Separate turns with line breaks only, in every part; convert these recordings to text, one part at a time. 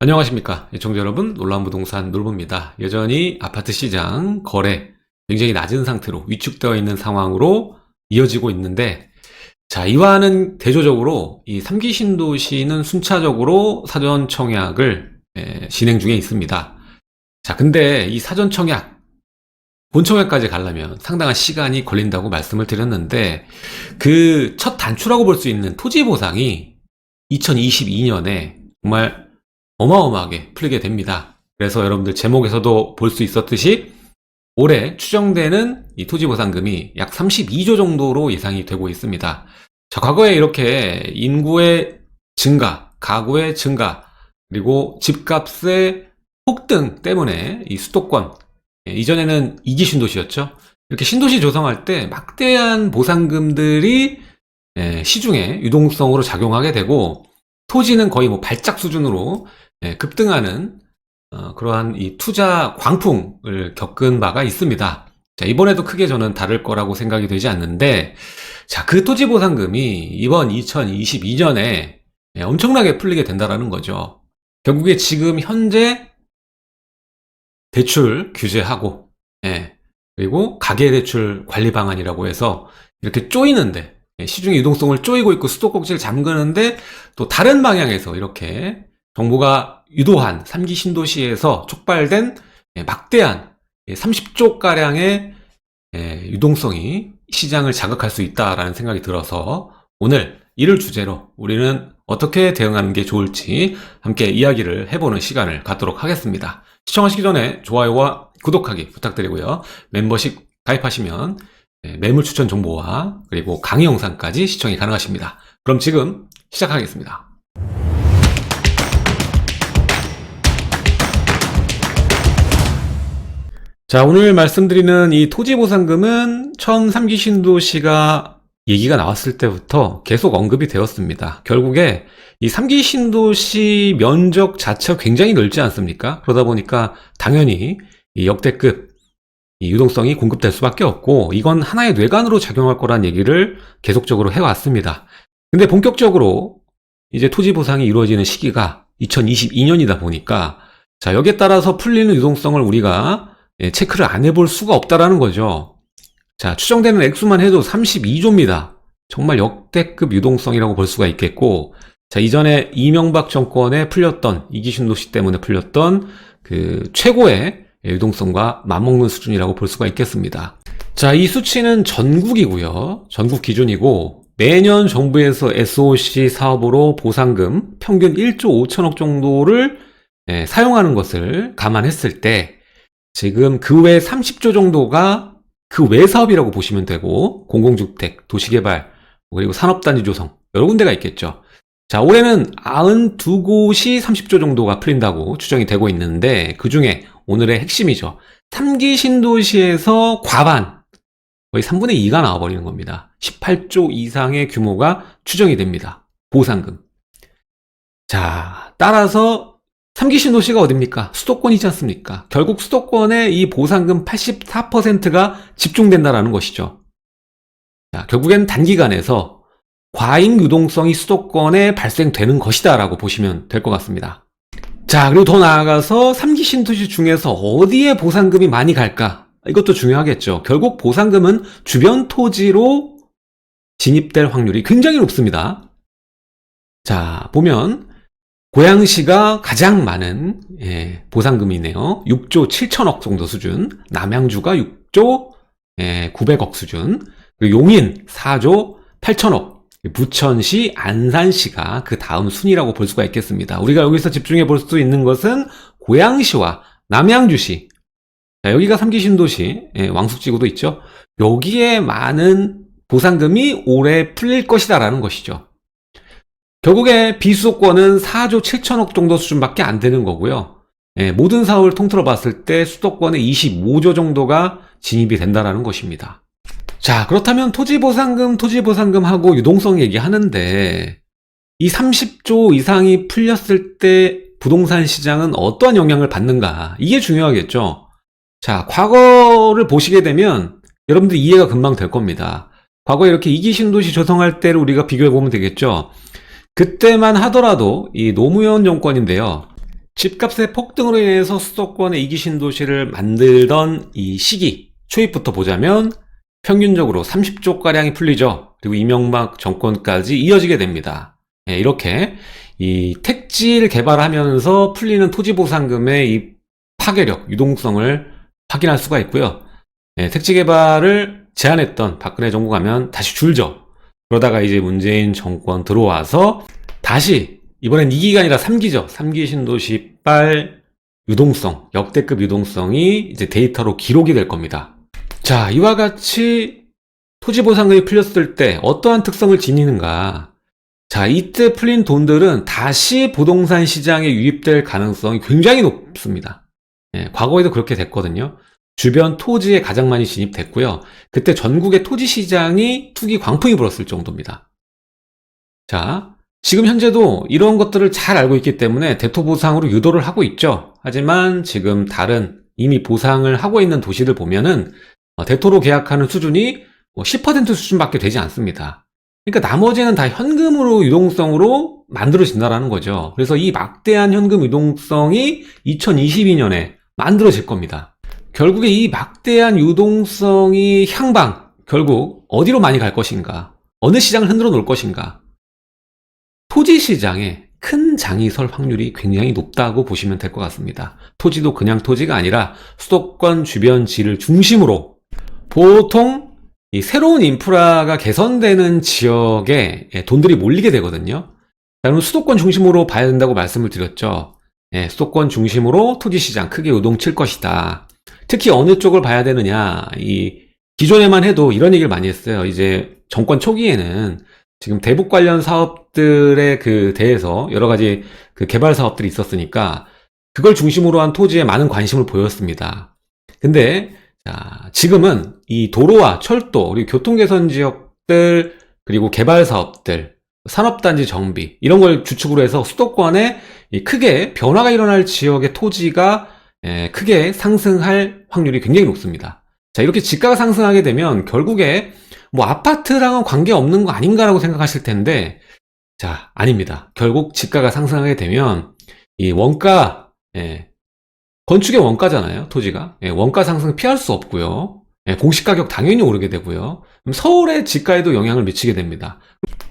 안녕하십니까 시청자 여러분, 놀라운 부동산 놀부입니다. 여전히 아파트 시장 거래 굉장히 낮은 상태로 위축되어 있는 상황으로 이어지고 있는데, 자, 이와는 대조적으로 이 3기 신도시는 순차적으로 사전 청약을 진행 중에 있습니다. 자, 근데 이 사전 청약, 본 청약까지 가려면 상당한 시간이 걸린다고 말씀을 드렸는데, 그 첫 단추라고 볼 수 있는 토지 보상이 2022년에 정말 어마어마하게 풀리게 됩니다. 그래서 여러분들 제목에서도 볼 수 있었듯이 올해 추정되는 이 토지보상금이 약 32조 정도로 예상이 되고 있습니다. 자, 과거에 이렇게 인구의 증가, 가구의 증가, 그리고 집값의 폭등 때문에 이 수도권, 이전에는 2기 신도시였죠. 이렇게 신도시 조성할 때 막대한 보상금들이 시중에 유동성으로 작용하게 되고, 토지는 거의 뭐 발작 수준으로 급등하는 그러한 이 투자 광풍을 겪은 바가 있습니다. 자, 이번에도 크게 저는 다를 거라고 생각이 되지 않는데, 자, 그 토지 보상금이 이번 2022년에 엄청나게 풀리게 된다라는 거죠. 결국에 지금 현재 대출 규제하고, 그리고 가계대출 관리 방안이라고 해서 이렇게 쪼이는데, 시중의 유동성을 쪼이고 있고 수도꼭지를 잠그는데, 또 다른 방향에서 이렇게 정부가 유도한 3기 신도시에서 촉발된 막대한 30조가량의 유동성이 시장을 자극할 수 있다라는 생각이 들어서, 오늘 이를 주제로 우리는 어떻게 대응하는 게 좋을지 함께 이야기를 해보는 시간을 갖도록 하겠습니다. 시청하시기 전에 좋아요와 구독하기 부탁드리고요. 멤버십 가입하시면 매물 추천 정보와 그리고 강의 영상까지 시청이 가능하십니다. 그럼 지금 시작하겠습니다. 자, 오늘 말씀드리는 이 토지보상금은 처음 3기 신도시가 얘기가 나왔을 때부터 계속 언급이 되었습니다. 결국에 이 3기 신도시 면적 자체가 굉장히 넓지 않습니까? 그러다 보니까 당연히 이 역대급 이 유동성이 공급될 수밖에 없고, 이건 하나의 뇌관으로 작용할 거란 얘기를 계속적으로 해왔습니다. 근데 본격적으로 이제 토지 보상이 이루어지는 시기가 2022년이다 보니까, 자, 여기에 따라서 풀리는 유동성을 우리가 체크를 안 해볼 수가 없다라는 거죠. 자, 추정되는 액수만 해도 32조입니다. 정말 역대급 유동성이라고 볼 수가 있겠고, 자, 이전에 이명박 정권에 풀렸던, 이기 신도시 때문에 풀렸던 그 최고의 유동성과 맞먹는 수준이라고 볼 수가 있겠습니다. 자, 이 수치는 전국이고요. 전국 기준이고, 매년 정부에서 SOC 사업으로 보상금 평균 1조 5천억 정도를 사용하는 것을 감안했을 때, 지금 그 외 30조 정도가 그 외 사업이라고 보시면 되고, 공공주택, 도시개발, 그리고 산업단지 조성, 여러 군데가 있겠죠. 자, 올해는 92곳이 30조 정도가 풀린다고 추정이 되고 있는데, 그 중에 오늘의 핵심이죠. 3기 신도시에서 과반, 거의 3분의 2가 나와버리는 겁니다. 18조 이상의 규모가 추정이 됩니다. 보상금. 자, 따라서 3기 신도시가 어딥니까? 수도권이지 않습니까? 결국 수도권에 이 보상금 84%가 집중된다라는 것이죠. 자, 결국엔 단기간에서 과잉 유동성이 수도권에 발생되는 것이다 라고 보시면 될 것 같습니다. 자, 그리고 더 나아가서 3기 신도시 중에서 어디에 보상금이 많이 갈까? 이것도 중요하겠죠. 결국 보상금은 주변 토지로 진입될 확률이 굉장히 높습니다. 자, 보면 고양시가 가장 많은 보상금이네요. 6조 7천억 정도 수준, 남양주가 6조 900억 수준, 그리고 용인 4조 8천억, 부천시, 안산시가 그 다음 순위라고 볼 수가 있겠습니다. 우리가 여기서 집중해 볼 수 있는 것은 고양시와 남양주시, 자, 여기가 3기 신도시, 왕숙지구도 있죠. 여기에 많은 보상금이 올해 풀릴 것이다 라는 것이죠. 결국에 비수도권은 4조 7천억 정도 수준밖에 안 되는 거고요. 모든 사업을 통틀어 봤을 때 수도권에 25조 정도가 진입이 된다라는 것입니다. 자, 그렇다면 토지보상금하고 유동성 얘기하는데, 이 30조 이상이 풀렸을 때 부동산 시장은 어떠한 영향을 받는가? 이게 중요하겠죠. 자, 과거를 보시게 되면 여러분들 이해가 금방 될 겁니다. 과거에 이렇게 2기 신도시 조성할 때를 우리가 비교해 보면 되겠죠. 그때만 하더라도 이 노무현 정권인데요. 집값의 폭등으로 인해서 수도권의 이기 신도시를 만들던 이 시기 초입부터 보자면 평균적으로 30조가량이 풀리죠. 그리고 이명박 정권까지 이어지게 됩니다. 이렇게 이 택지를 개발하면서 풀리는 토지보상금의 이 파괴력, 유동성을 확인할 수가 있고요. 택지 개발을 제한했던 박근혜 정부 가면 다시 줄죠. 그러다가 이제 문재인 정권 들어와서 다시 이번엔 2기가 아니라 3기죠. 3기 신도시발 유동성, 역대급 유동성이 이제 데이터로 기록이 될 겁니다. 자, 이와 같이 토지보상금이 풀렸을 때 어떠한 특성을 지니는가? 자, 이때 풀린 돈들은 다시 부동산 시장에 유입될 가능성이 굉장히 높습니다. 과거에도 그렇게 됐거든요. 주변 토지에 가장 많이 진입됐고요. 그때 전국의 토지 시장이 투기 광풍이 불었을 정도입니다. 자, 지금 현재도 이런 것들을 잘 알고 있기 때문에 대토보상으로 유도를 하고 있죠. 하지만 지금 다른 이미 보상을 하고 있는 도시들 보면은 대토로 계약하는 수준이 10% 수준밖에 되지 않습니다. 그러니까 나머지는 다 현금으로 유동성으로 만들어진다라는 거죠. 그래서 이 막대한 현금 유동성이 2022년에 만들어질 겁니다. 결국에 이 막대한 유동성이 향방, 결국 어디로 많이 갈 것인가? 어느 시장을 흔들어 놓을 것인가? 토지 시장에 큰 장이 설 확률이 굉장히 높다고 보시면 될 것 같습니다. 토지도 그냥 토지가 아니라 수도권 주변 지를 중심으로 보통 이 새로운 인프라가 개선되는 지역에 돈들이 몰리게 되거든요. 그럼 수도권 중심으로 봐야 된다고 말씀을 드렸죠. 수도권 중심으로 토지시장 크게 요동칠 것이다. 특히 어느 쪽을 봐야 되느냐, 이 기존에만 해도 이런 얘기를 많이 했어요. 이제 정권 초기에는 지금 대북 관련 사업들에 대해서 여러 가지 개발 사업들이 있었으니까 그걸 중심으로 한 토지에 많은 관심을 보였습니다. 근데 자, 지금은 이 도로와 철도, 그리고 교통개선 지역들, 그리고 개발 사업들, 산업단지 정비, 이런 걸 주축으로 해서 수도권에 크게 변화가 일어날 지역의 토지가 크게 상승할 확률이 굉장히 높습니다. 자, 이렇게 지가가 상승하게 되면 결국에 뭐 아파트랑은 관계없는 거 아닌가라고 생각하실 텐데, 자, 아닙니다. 결국 지가가 상승하게 되면 이 원가, 건축의 원가잖아요, 토지가. 원가 상승 피할 수 없고요. 공시가격 당연히 오르게 되고요. 그럼 서울의 지가에도 영향을 미치게 됩니다.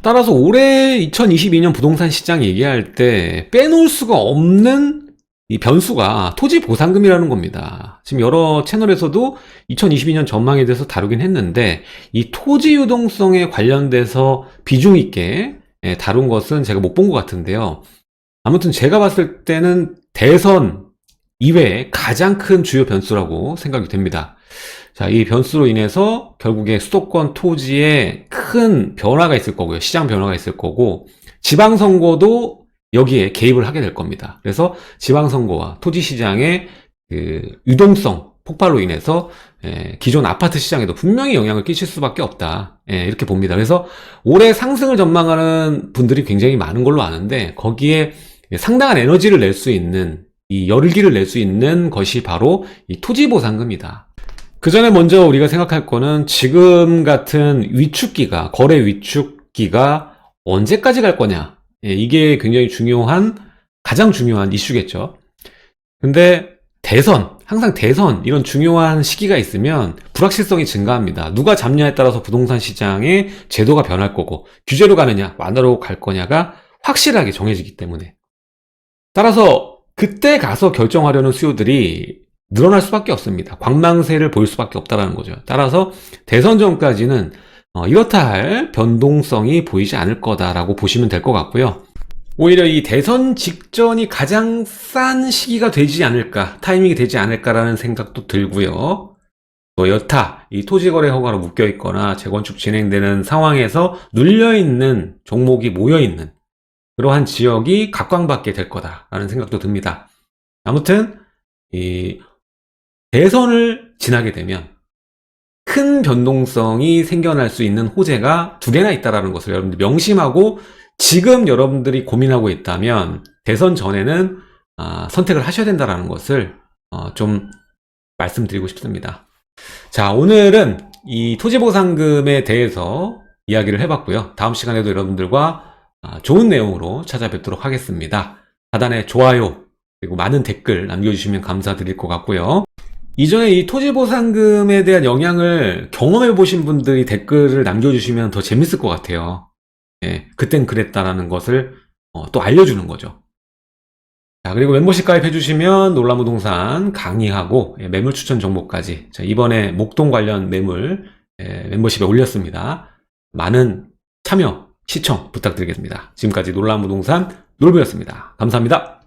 따라서 올해 2022년 부동산 시장 얘기할 때 빼놓을 수가 없는 이 변수가 토지 보상금이라는 겁니다. 지금 여러 채널에서도 2022년 전망에 대해서 다루긴 했는데 이 토지 유동성에 관련돼서 비중 있게 다룬 것은 제가 못 본 것 같은데요. 아무튼 제가 봤을 때는 대선 이외에 가장 큰 주요 변수라고 생각이 됩니다. 자, 이 변수로 인해서 결국에 수도권 토지에 큰 변화가 있을 거고요. 시장 변화가 있을 거고, 지방선거도 여기에 개입을 하게 될 겁니다. 그래서 지방선거와 토지시장의 유동성 폭발로 인해서 기존 아파트 시장에도 분명히 영향을 끼칠 수밖에 없다. 이렇게 봅니다. 그래서 올해 상승을 전망하는 분들이 굉장히 많은 걸로 아는데 거기에 상당한 에너지를 낼 수 있는, 이 열기를 낼 수 있는 것이 바로 이 토지보상금이다. 그 전에 먼저 우리가 생각할 거는 지금 같은 위축기가, 거래 위축기가 언제까지 갈 거냐. 이게 굉장히 가장 중요한 이슈겠죠. 근데 항상 대선, 이런 중요한 시기가 있으면 불확실성이 증가합니다. 누가 잡냐에 따라서 부동산 시장의 제도가 변할 거고, 규제로 가느냐, 완화로 갈 거냐가 확실하게 정해지기 때문에. 따라서 그때 가서 결정하려는 수요들이 늘어날 수밖에 없습니다. 관망세를 보일 수밖에 없다는 거죠. 따라서 대선 전까지는 이렇다 할 변동성이 보이지 않을 거다라고 보시면 될 것 같고요. 오히려 이 대선 직전이 가장 싼 시기가 되지 않을까, 타이밍이 되지 않을까라는 생각도 들고요. 또 여타 이 토지거래 허가로 묶여있거나 재건축 진행되는 상황에서 눌려있는 종목이 모여있는 그러한 지역이 각광받게 될 거다라는 생각도 듭니다. 아무튼 이 대선을 지나게 되면 큰 변동성이 생겨날 수 있는 호재가 두 개나 있다는 것을 여러분들 명심하고, 지금 여러분들이 고민하고 있다면 대선 전에는 선택을 하셔야 된다는 것을 좀 말씀드리고 싶습니다. 자, 오늘은 이 토지보상금에 대해서 이야기를 해봤고요. 다음 시간에도 여러분들과 좋은 내용으로 찾아뵙도록 하겠습니다. 하단에 좋아요, 그리고 많은 댓글 남겨주시면 감사드릴 것 같고요. 이전에 이 토지보상금에 대한 영향을 경험해 보신 분들이 댓글을 남겨주시면 더 재밌을 것 같아요. 예, 그땐 그랬다라는 것을 또 알려주는 거죠. 자, 그리고 멤버십 가입해주시면 놀라무동산 강의하고 매물 추천 정보까지 이번에 목동 관련 매물 멤버십에 올렸습니다. 많은 참여, 시청 부탁드리겠습니다. 지금까지 놀라무동산 놀부였습니다. 감사합니다.